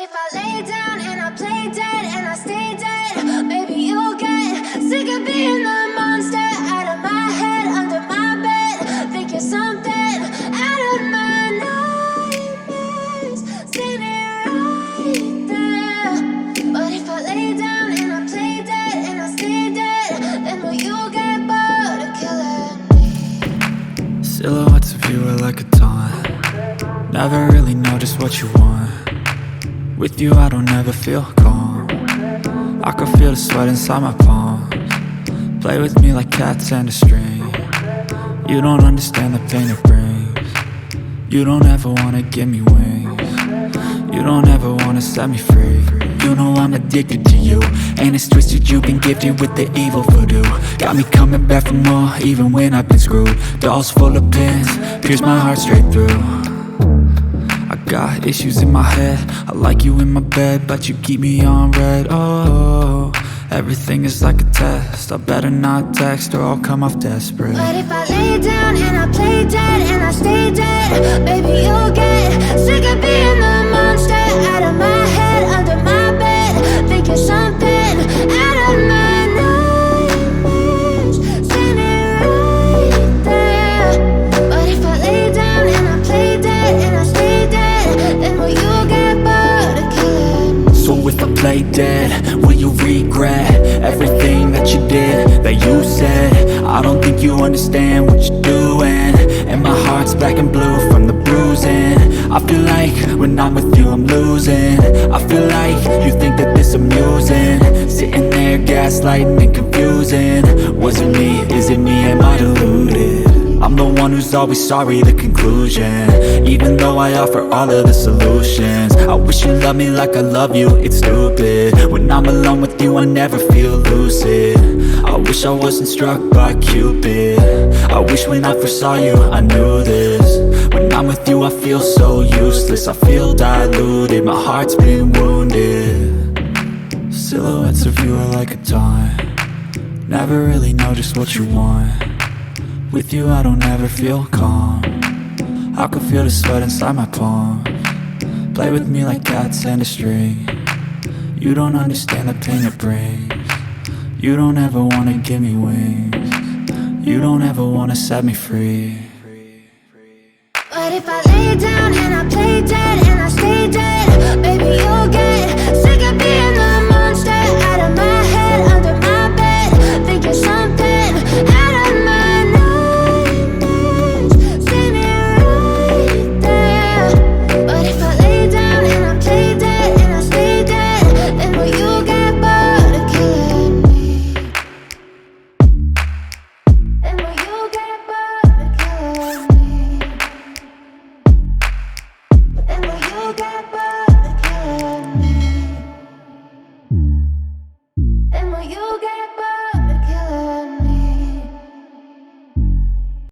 if I lay down and I play dead and I stay dead, maybe you'll get sick of being the monster out of my head, under my bed. Think you're something out of my nightmares, standing right there. But if I lay down and I play dead and I stay dead, then will you get bored of killing me? Silhouettes of you are like a taunt. Never really know just what you want. With you I don't ever feel calm. I can feel the sweat inside my palms. Play with me like cats and a string. You don't understand the pain it brings. You don't ever wanna give me wings. You don't ever wanna set me free. You know I'm addicted to you, and it's twisted, you've been gifted with the evil voodoo. Got me coming back for more, even when I've been screwed. Dolls full of pins, pierce my heart straight through. I got issues in my head, I like you in my bed, but you keep me on red. Oh, everything is like a test, I better not text or I'll come off desperate. But if I lay down and I play dead and I stay dead, baby you'll get sick of being the monster out of my head, under my bed. Think you're something out of my nightmares, standing right there. But if I lay down and I play dead and I stay dead, then will you get bored of killing me? So if I play dead, will you regret everything that you did, that you said? I don't think you understand what you're doing, and my heart's black and blue from the bruising. I feel like when I'm with you I'm losing. I feel like you think that this amusing, sitting there gaslighting and confusing. Was it me? Is it me? Am I deluded? I'm the one who's always sorry, the conclusion, even though I offer all of the solutions. I wish you loved me like I love you, it's stupid. When I'm alone with you I never feel lucid. I wish I wasn't struck by Cupid. I wish when I first saw you I knew this. When I'm with you I feel so useless, I feel diluted, my heart's been wounded. Silhouettes of you are like a taunt. Never really know just what you want. With you I don't ever feel calm. I can feel the sweat inside my palms. Play with me like cats and a string. You don't understand the pain it brings. You don't ever wanna give me wings. You don't ever wanna set me free. But if I lay down and I play dead and I stay dead, baby you'll get sick of being the monster out of my head, under my bed. Think you're something out of my nightmares, standing right there. But if I lay down and I play dead and I stay dead, then will you get bored of killing me? Then will you get bored of killing me? And will you get bored?